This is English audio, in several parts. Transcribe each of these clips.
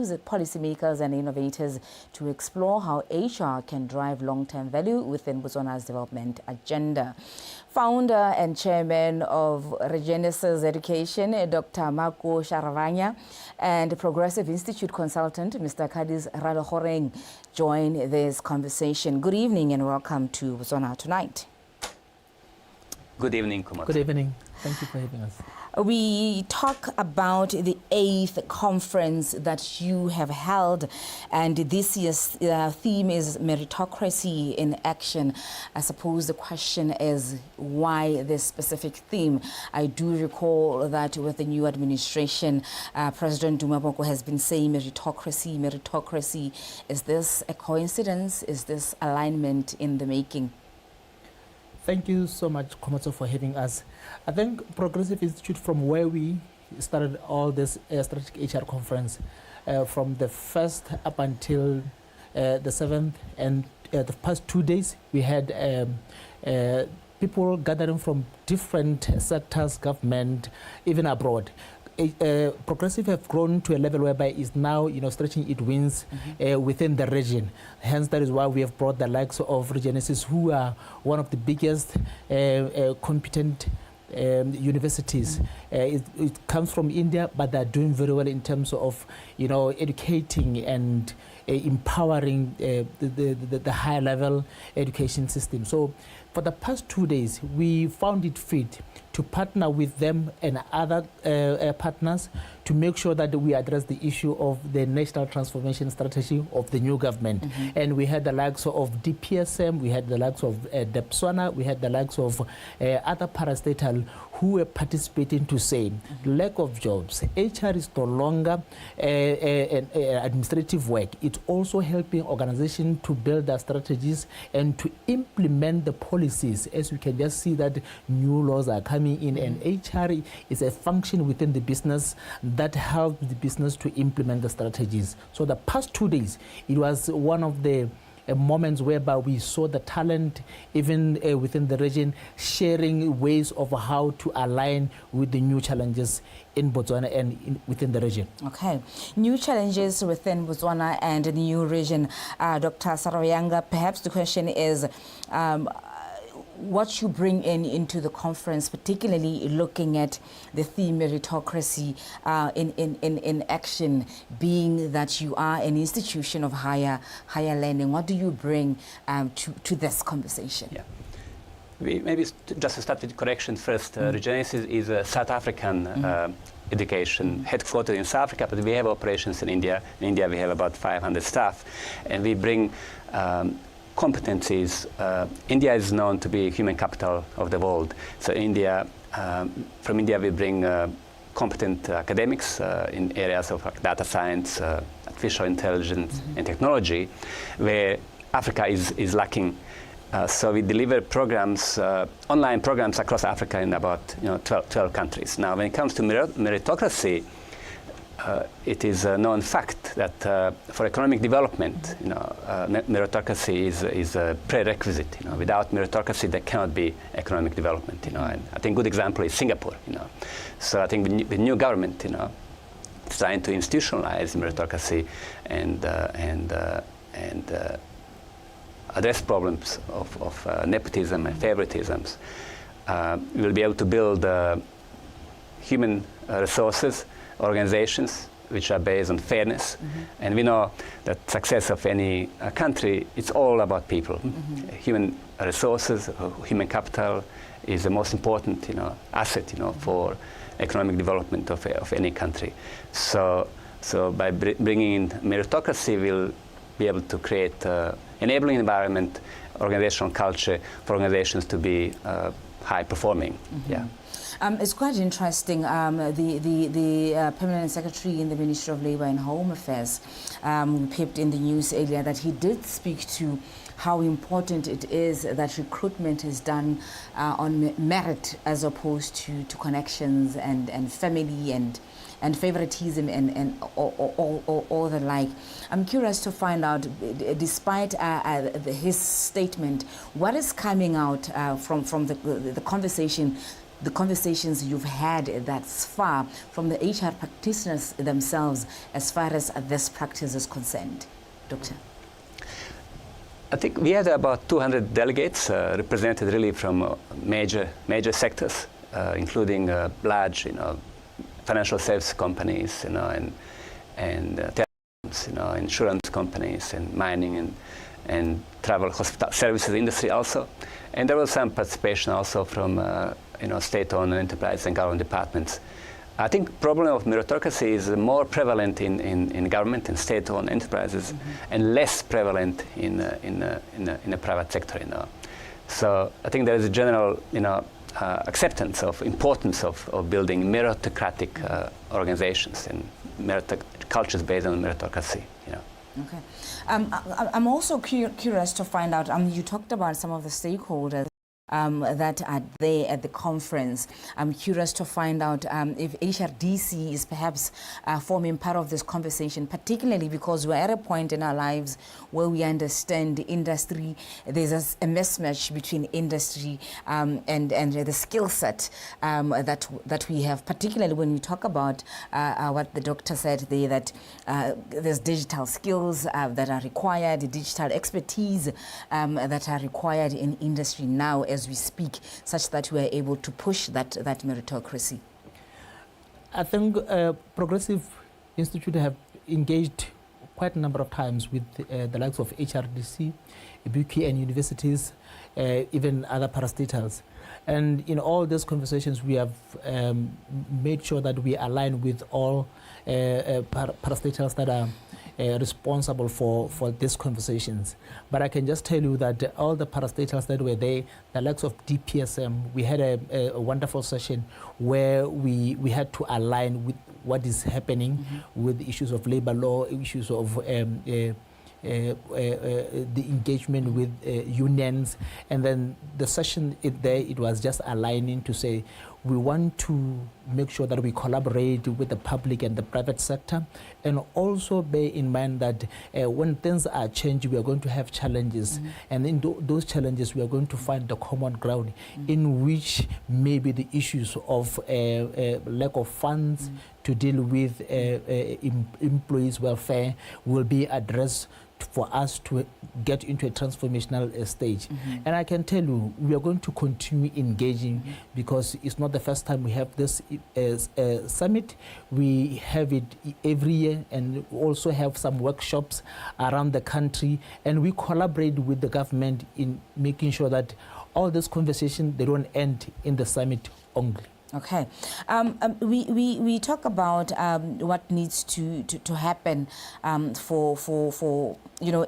policymakers and innovators to explore how HR can drive long-term value within Botswana's development agenda. Founder and chairman of Regenesys Education, Dr. Marko Saravanja, and Progressive Institute consultant, Mr. Kadis Ralogoreng, join this conversation. Good evening and welcome to Botswana Tonight. Good evening, Kumar. Good evening. Thank you for having us. We talk about the 8th conference that you have held, and this year's theme is Meritocracy in Action. I suppose the question is, why this specific theme? I do recall that with the new administration, President Marko has been saying meritocracy, meritocracy. Is this a coincidence? Is this alignment in the making? Thank you so much, Komatso, for having us. I think Progressive Institute, from where we started all this strategic HR conference, from the 1st up until the 7th, and the past 2 days, we had people gathering from different sectors, government, even abroad. Progressive have grown to a level whereby it's now, stretching its wings within the region. Hence, that is why we have brought the likes of Regenesys, who are one of the biggest competent universities. It comes from India, but they're doing very well in terms of, educating and empowering the higher level education system. So for the past 2 days, we found it fit to partner with them and other partners to make sure that we address the issue of the national transformation strategy of the new government. And we had the likes of DPSM, we had the likes of Botswana, we had the likes of other parastatal who were participating to say lack of jobs. HR is no longer administrative work. It's also helping organizations to build their strategies and to implement the policies. As we can just see that new laws are coming in, and HR is a function within the business that helps the business to implement the strategies. So the past 2 days, it was one of the moments whereby we saw the talent even within the region sharing ways of how to align with the new challenges in Botswana and within the region. Okay. New challenges within Botswana and the new region. Dr. Saravanja, perhaps the question is, what you bring into the conference, particularly looking at the theme meritocracy in action, being that you are an institution of higher learning. What do you bring to this conversation? Yeah. Maybe just to start with correction first, Regenesys is a South African education, headquartered in South Africa, but we have operations in India. In India, we have about 500 staff, and we bring competencies. India is known to be human capital of the world. So from India we bring competent academics in areas of data science, artificial intelligence and technology, where Africa is lacking. So we deliver programs, online programs across Africa in about 12 countries. Now when it comes to meritocracy, it is a known fact that for economic development, meritocracy is a prerequisite. Without meritocracy, there cannot be economic development. And I think a good example is Singapore. So I think the new government, is trying to institutionalize meritocracy and address problems of nepotism and favoritisms. We will be able to build human resources organizations which are based on fairness, and we know that success of any country, it's all about people. Human resources, human capital is the most important asset for economic development of any country. So by bringing in meritocracy, we'll be able to create enabling environment, organizational culture for organizations to be high performing. Yeah. It's quite interesting. The Permanent Secretary in the Ministry of Labour and Home Affairs peeped in the news earlier that he did speak to how important it is that recruitment is done on merit as opposed to connections and family and favoritism and all the like. I'm curious to find out, despite his statement, what is coming out from the conversation the conversations you've had thus far from the HR practitioners themselves as far as this practice is concerned, Doctor? I think we had about 200 delegates represented really from major sectors, including large, financial service companies, and insurance companies, and mining, and travel, hospital services industry also. And there was some participation also from state-owned enterprises and government departments. I think the problem of meritocracy is more prevalent in government and state-owned enterprises, and less prevalent in the private sector. So I think there is a general acceptance of importance of building meritocratic organizations and cultures based on meritocracy. Okay. I'm also curious to find out. You talked about some of the stakeholders that are there at the conference. I'm curious to find out if HRDC is perhaps forming part of this conversation, particularly because we're at a point in our lives where we understand the industry. There's a mismatch between industry and the skill set that we have, particularly when we talk about what the doctor said there, that there's digital skills that are required, digital expertise that are required in industry now as we speak, such that we are able to push that meritocracy. I think Progressive Institute have engaged quite a number of times with the likes of HRDC, BUK and universities, even other parastatals. And in all these conversations, we have made sure that we align with all parastatals that are responsible for these conversations. But I can just tell you that all the parastatals that were there, the likes of DPSM, we had a wonderful session where we had to align with what is happening with the issues of labor law, issues of the engagement with unions. And then the session it was just aligning to say, we want to make sure that we collaborate with the public and the private sector, and also bear in mind that when things are changing, we are going to have challenges. And in those challenges, we are going to find the common ground in which maybe the issues of lack of funds to deal with employees' welfare will be addressed for us to get into a transformational stage. And I can tell you, we are going to continue engaging because it's not the first time we have this summit. We have it every year, and also have some workshops around the country, and we collaborate with the government in making sure that all these conversations, they don't end in the summit only. Okay. We talk about what needs to happen for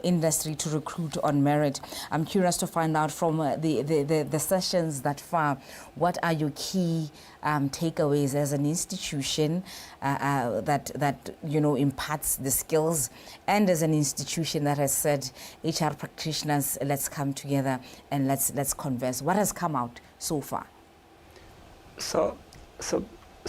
industry to recruit on merit. I'm curious to find out from the sessions that far, what are your key takeaways as an institution that imparts the skills, and as an institution that has said, HR practitioners, let's come together and let's converse. What has come out so far? So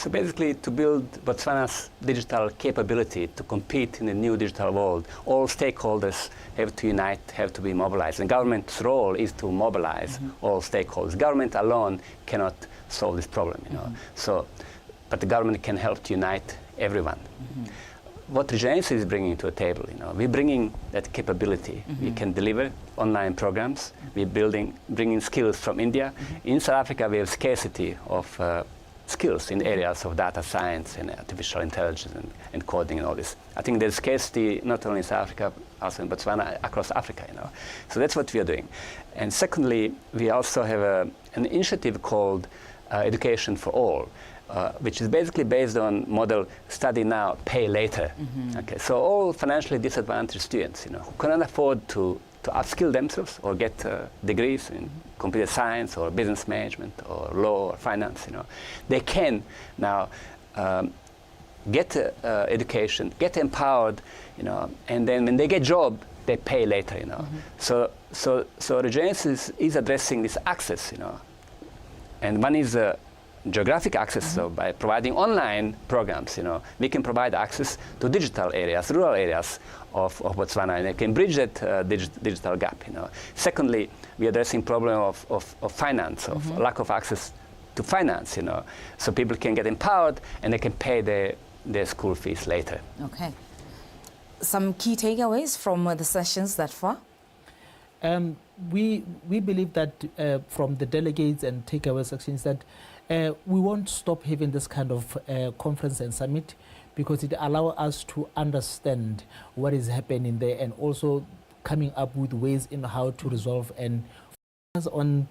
basically, to build Botswana's digital capability to compete in the new digital world, all stakeholders have to unite, have to be mobilized. And government's role is to mobilize all stakeholders. Government alone cannot solve this problem, but the government can help to unite everyone. What Regenesys is bringing to the table, we're bringing that capability. We can deliver online programs. We're bringing skills from India. In South Africa, we have scarcity of skills in areas of data science and artificial intelligence and coding and all this. I think there's scarcity not only in South Africa, also in Botswana, across Africa. So that's what we are doing. And secondly, we also have an initiative called Education for All, which is basically based on model study now, pay later. Okay, so all financially disadvantaged students, who cannot afford to upskill themselves or get degrees in computer science or business management or law or finance, they can now get education, get empowered, and then when they get job, they pay later, So Regenesys is addressing this access, and one is geographic access. So by providing online programs, we can provide access to digital areas, rural areas of Botswana, and it can bridge that digital gap. Secondly, we are addressing problem of finance, of lack of access to finance, so people can get empowered and they can pay their school fees later. Okay. Some key takeaways from the sessions that far? We believe that from the delegates and takeaway sections that we won't stop having this kind of conference and summit, because it allows us to understand what is happening there, and also coming up with ways in how to resolve and focus on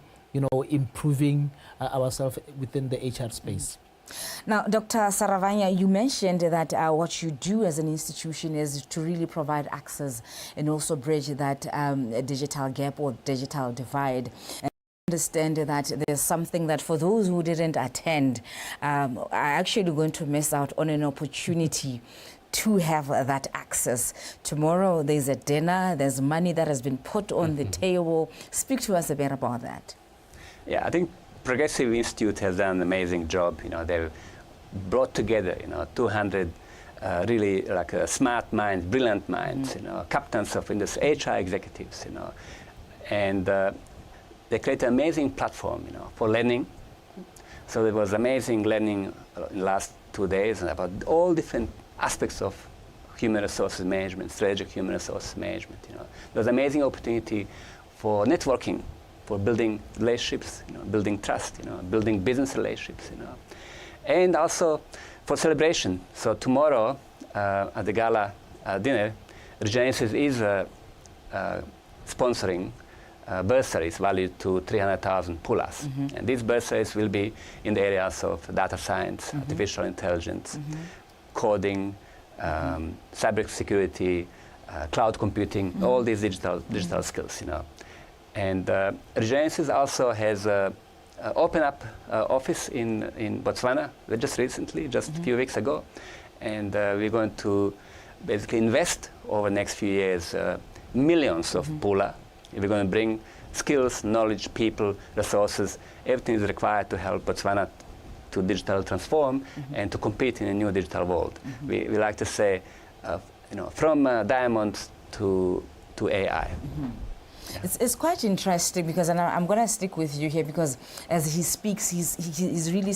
improving ourselves within the HR space. Now, Dr. Saravanja, you mentioned that what you do as an institution is to really provide access and also bridge that digital gap or digital divide. And I understand that there's something that for those who didn't attend are actually going to miss out on an opportunity to have that access. Tomorrow there's a dinner, there's money that has been put on the table. Speak to us a bit about that. Yeah, I think Progressive Institute has done an amazing job. They've brought together 200 really smart minds, brilliant minds, captains of industry, HR executives, and they create an amazing platform, for learning. So there was amazing learning in the last 2 days about all different aspects of human resources management, strategic human resources management. There was amazing opportunity for networking, for building relationships, building trust, building business relationships, and also for celebration. So tomorrow at the gala dinner, Regenesys is sponsoring bursaries valued to 300,000 pulas. And these bursaries will be in the areas of data science, artificial intelligence, coding, cyber security, cloud computing, all these digital skills, And Regenesys also has opened up office in Botswana just recently, just a few weeks ago. And we're going to basically invest over the next few years millions of pula. We're going to bring skills, knowledge, people, resources, everything is required to help Botswana to digital transform and to compete in a new digital world. We like to say, from diamonds to AI. Yeah. It's quite interesting because, and I'm going to stick with you here, because as he speaks, he's really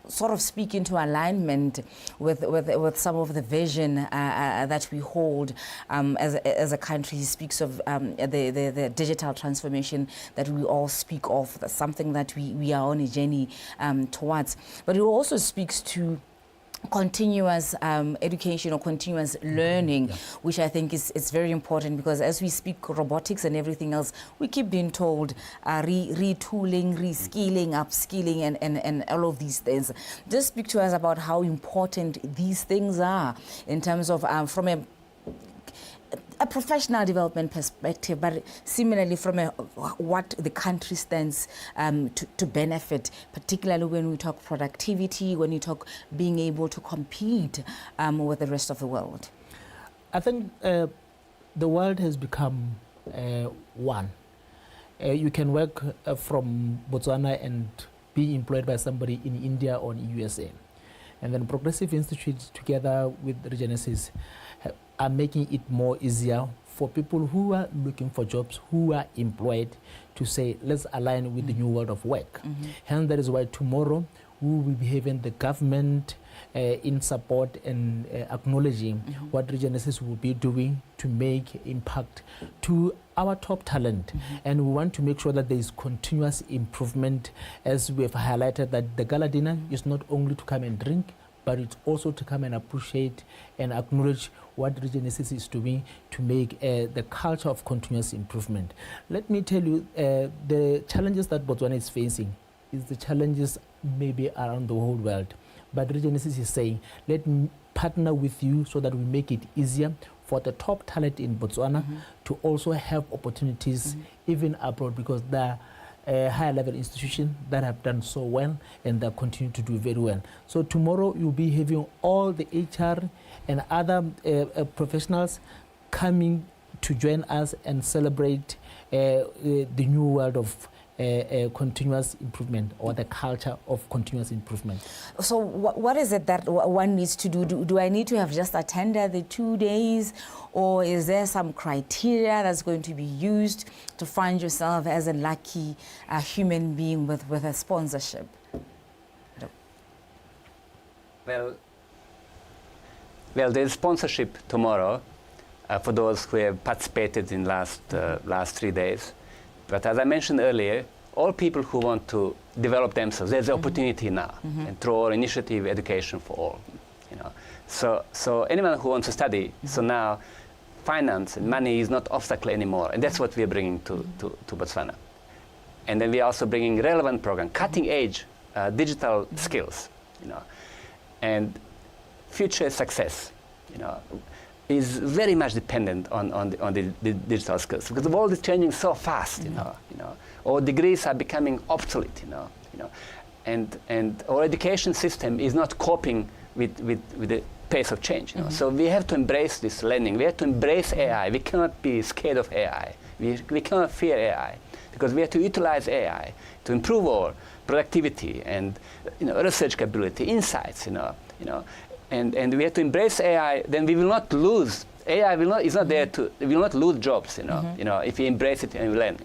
sort of speak into alignment with some of the vision that we hold as a country. He speaks of the digital transformation that we all speak of. That's something that we are on a journey towards. But he also speaks to continuous education or continuous learning, which I think is very important, because as we speak robotics and everything else, we keep being told retooling, reskilling, upskilling, and all of these things. Just speak to us about how important these things are in terms of from a professional development perspective, but similarly from what the country stands to benefit, particularly when we talk productivity, when you talk being able to compete with the rest of the world. I think the world has become one. You can work from Botswana and be employed by somebody in India or in USA. And then Progressive Institute, together with Regenesys, are making it more easier for people who are looking for jobs, who are employed, to say, let's align with the new world of work. Hence, that is why tomorrow we will be having the government in support and acknowledging what Regenesys will be doing to make impact to our top talent. And we want to make sure that there is continuous improvement, as we have highlighted that the gala dinner is not only to come and drink, but it's also to come and appreciate and acknowledge what Regenesys is doing to make the culture of continuous improvement. Let me tell you, the challenges that Botswana is facing is the challenges maybe around the whole world. But Regenesys is saying, let me partner with you so that we make it easier for the top talent in Botswana to also have opportunities even abroad, because they're higher level institutions that have done so well and that continue to do very well. So tomorrow you'll be having all the HR and other professionals coming to join us and celebrate the new world of continuous improvement, or the culture of continuous improvement. So what is it that one needs to do? Do I need to have just attended the 2 days, or is there some criteria that's going to be used to find yourself as a lucky human being with a sponsorship? Well, there's sponsorship tomorrow for those who have participated in last 3 days. But as I mentioned earlier, all people who want to develop themselves, there's an opportunity now, and through our initiative, Education for All. So anyone who wants to study, so now finance and money is not obstacle anymore, and that's what we are bringing to Botswana. And then we are also bringing relevant program, cutting edge digital skills, and future success, is very much dependent on the digital skills, because the world is changing so fast, Our degrees are becoming obsolete, and our education system is not coping with the pace of change, So we have to embrace this learning. We have to embrace AI. We cannot be scared of AI. We cannot fear AI, because we have to utilize AI to improve our productivity and research capability, insights, And we have to embrace AI. Then we will not lose. AI is not there to. We will not lose jobs. If we embrace it and we learn.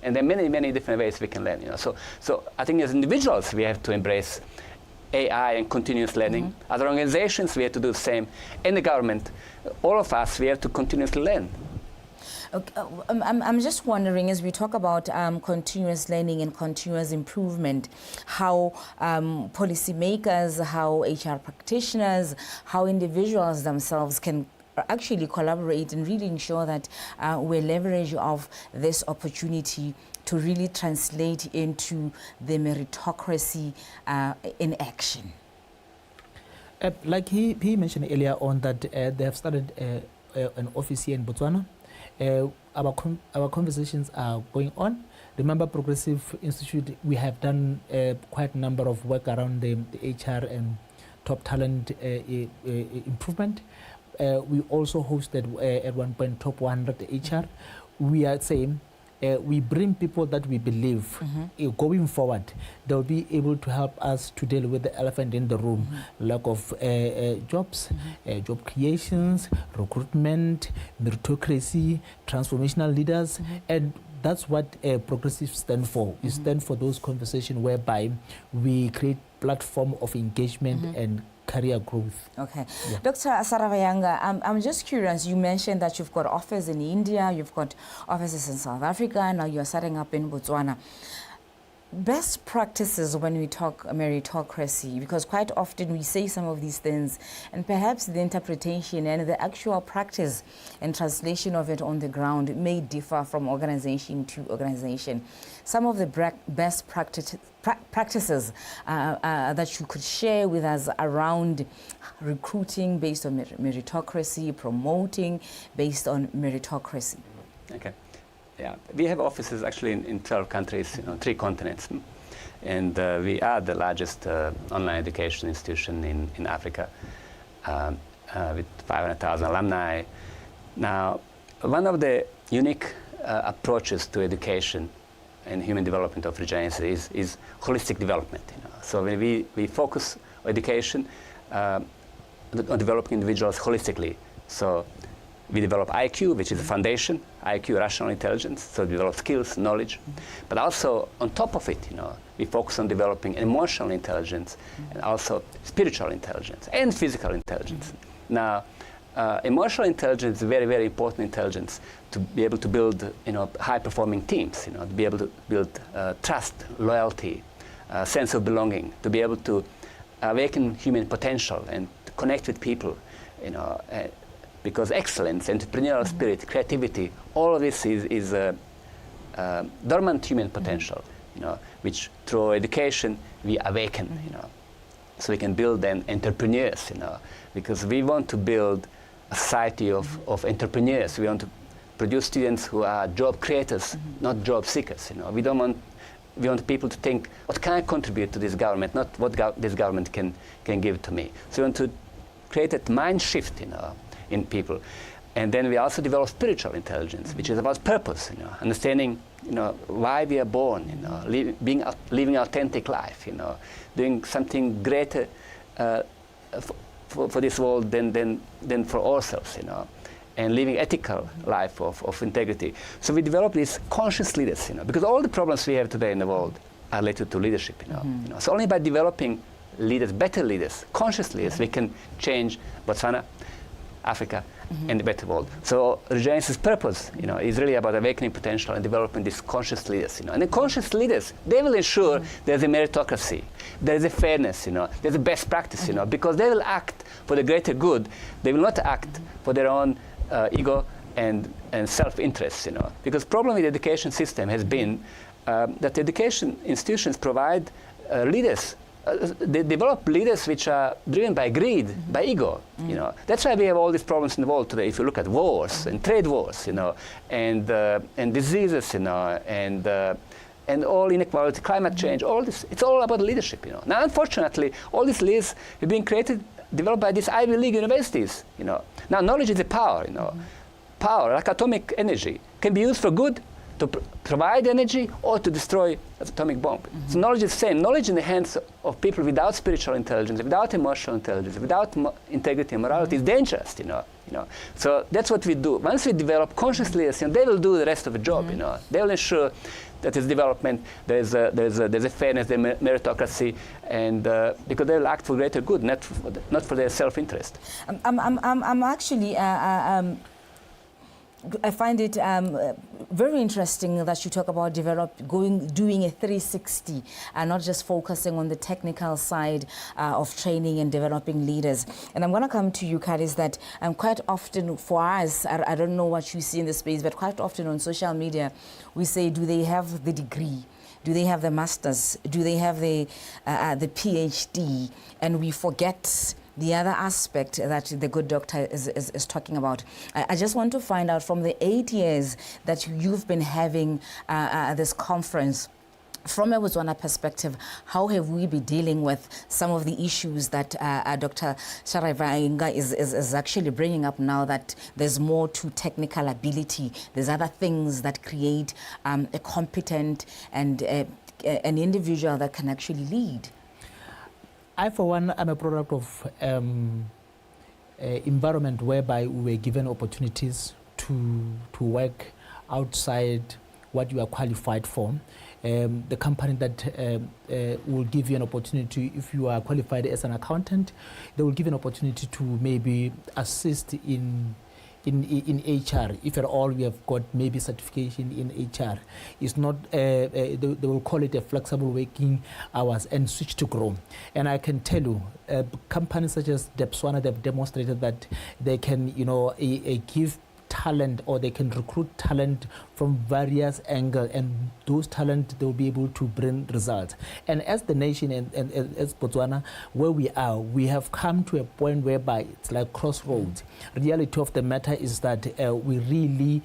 And there are many different ways we can learn. So I think as individuals we have to embrace AI and continuous learning. As organizations we have to do the same. And the government, all of us, we have to continuously learn. Okay, I'm just wondering, as we talk about continuous learning and continuous improvement, how policymakers, how HR practitioners, how individuals themselves can actually collaborate and really ensure that we leverage of this opportunity to really translate into the meritocracy in action. Like he mentioned earlier on that they have started an office here in Botswana. Our conversations are going on. Remember, Progressive Institute, we have done quite a number of work around the HR and top talent improvement. We also hosted at one point top 100 HR. We are saying we bring people that we believe going forward they'll be able to help us to deal with the elephant in the room, lack of jobs, job creations, recruitment, meritocracy, transformational leaders, and that's what Progressive stand for. We stand for those conversations whereby we create platform of engagement and career growth. Okay. Yeah. Dr. Saravanja, I'm just curious, you mentioned that you've got offices in India, you've got offices in South Africa, now you're setting up in Botswana. Best practices when we talk meritocracy, because quite often we say some of these things and perhaps the interpretation and the actual practice and translation of it on the ground may differ from organization to organization. Some of the best practices that you could share with us around recruiting based on meritocracy, promoting based on meritocracy. Okay. Yeah, we have offices actually in 12 countries, 3 continents, and we are the largest online education institution in Africa with 500,000 alumni. Now, one of the unique approaches to education and human development of Regenesys is holistic development. So when we focus on education, on developing individuals holistically. So we develop IQ, which is a foundation, IQ, rational intelligence, so we develop skills, knowledge. But also, on top of it, we focus on developing emotional intelligence and also spiritual intelligence and physical intelligence. Now, emotional intelligence is very, very important intelligence to be able to build, high-performing teams, to be able to build trust, loyalty, sense of belonging, to be able to awaken human potential and to connect with people, because excellence, entrepreneurial spirit, creativity, all of this is dormant human potential, which through education we awaken, so we can build then entrepreneurs, because we want to build a society of entrepreneurs. We want to produce students who are job creators, not job seekers. We want people to think, what can I contribute to this government, not what this government can give to me. So we want to create a mind shift, in people. And then we also develop spiritual intelligence, which is about purpose, understanding, why we are born, living authentic life, doing something greater for this world than for ourselves, and living ethical life of integrity. So we develop these conscious leaders, because all the problems we have today in the world are related to leadership, So only by developing leaders, better leaders, conscious leaders, we can change Botswana, Africa, and the better world. So Regenesys' purpose, is really about awakening potential and developing these conscious leaders, And the conscious leaders, they will ensure there's a meritocracy, there's a fairness, there's a best practice, because they will act for the greater good. They will not act for their own ego and self-interest, Because problem with the education system has been that education institutions provide leaders. They develop leaders which are driven by greed, by ego. That's why we have all these problems in the world today. If you look at wars and trade wars, and diseases, and all inequality, climate change, all this. It's all about leadership. Now, unfortunately, all these leaders have been developed by these Ivy League universities. Now, knowledge is a power. Power, like atomic energy, can be used for good, to provide energy, or to destroy an atomic bomb. So knowledge is the same. Knowledge in the hands of people without spiritual intelligence, without emotional intelligence, without integrity and morality is dangerous. So that's what we do. Once we develop conscious leaders, they will do the rest of the job. They will ensure that there's development, there's a fairness, there's meritocracy, and because they will act for greater good, not for their self-interest. I'm actually. I find it very interesting that you talk about doing a 360 and not just focusing on the technical side of training and developing leaders. And I'm going to come to you, Karis, that quite often for us, I don't know what you see in the space, but quite often on social media, we say, do they have the degree? Do they have the master's? Do they have the PhD? And we forget the other aspect that the good doctor is talking about. I just want to find out, from the 8 years that you've been having this conference, from a Botswana perspective, how have we been dealing with some of the issues that Dr. Saravanja is actually bringing up now, that there's more to technical ability, there's other things that create a competent and an individual that can actually lead? I, for one, am a product of environment whereby we were given opportunities to work outside what you are qualified for. The company that will give you an opportunity, if you are qualified as an accountant, they will give you an opportunity to maybe assist in HR, if at all we have got maybe certification in HR. It's not, they will call it a flexible working hours and switch to grow. And I can tell you, companies such as Botswana, they've demonstrated that they can, give talent, or they can recruit talent from various angles, and those talent they will be able to bring results. And as the nation and as Botswana, where we are, we have come to a point whereby it's like crossroads. Reality of the matter is that we really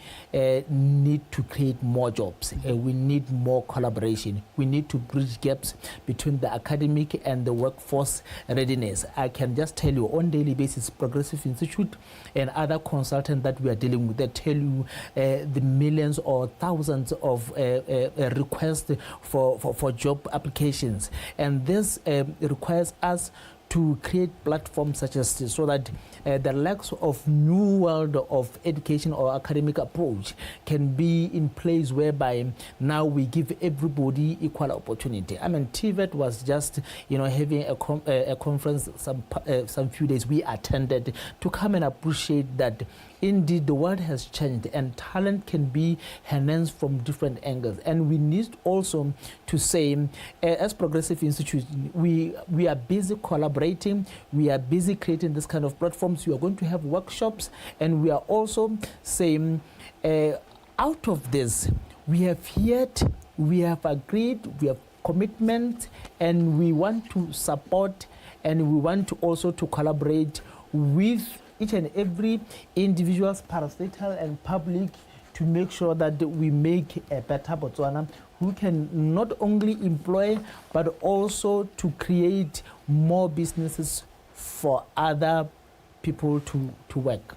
need to create more jobs. We need more collaboration. We need to bridge gaps between the academic and the workforce readiness. I can just tell you, on daily basis, Progressive Institute and other consultants that we are dealing with, they tell you the millions or thousands of requests for job applications. And this requires us to create platforms such as this, so that the lacks of new world of education or academic approach can be in place, whereby now we give everybody equal opportunity. I mean, TVET was just, having a conference some few days we attended to come and appreciate that indeed the world has changed and talent can be enhanced from different angles. And we need also to say, as Progressive Institute, we are busy collaborating, we are busy creating this kind of platforms. We are going to have workshops, and we are also saying, out of this, we have agreed, we have commitment, and we want to support, and we want to also to collaborate with each and every individual's parastatal and public to make sure that we make a better Botswana, who can not only employ but also to create more businesses for other people to work.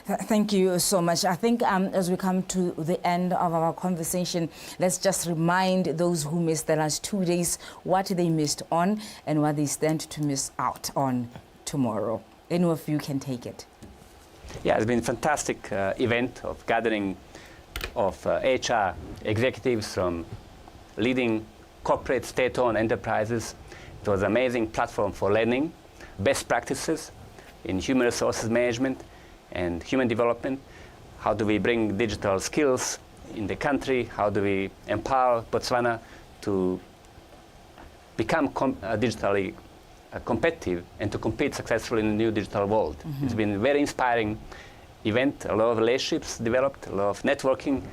Thank you so much. I think as we come to the end of our conversation, let's just remind those who missed the last 2 days what they missed on and what they stand to miss out on tomorrow. Any of you can take it. Yeah, it's been a fantastic event of gathering of HR executives from leading corporate state-owned enterprises. It was an amazing platform for learning best practices in human resources management and human development. How do we bring digital skills in the country? How do we empower Botswana to become digitally competitive and to compete successfully in the new digital world? Mm-hmm. It's been a very inspiring event, a lot of relationships developed, a lot of networking,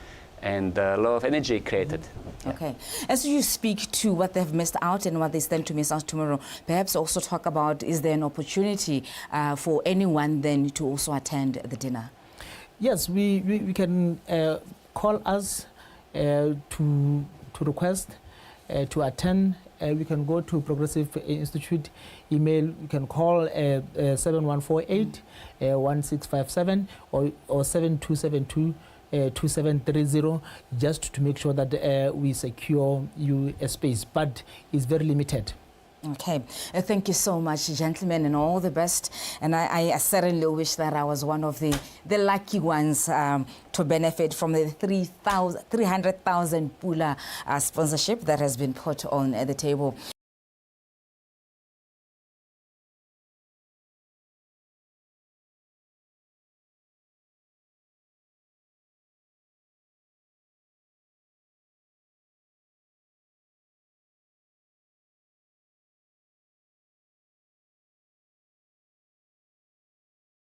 and a lot of energy created. Yeah. Okay. As you speak to what they've missed out and what they stand to miss out tomorrow, perhaps also talk about, is there an opportunity for anyone then to also attend the dinner? Yes, we can call us to request to attend. We can go to Progressive Institute email. You can call 7148 1657 or 7272 2730, just to make sure that we secure you a space, but it's very limited. Okay, thank you so much, gentlemen, and all the best. And I certainly wish that I was one of the lucky ones to benefit from the 300,000 Pula sponsorship that has been put on the table.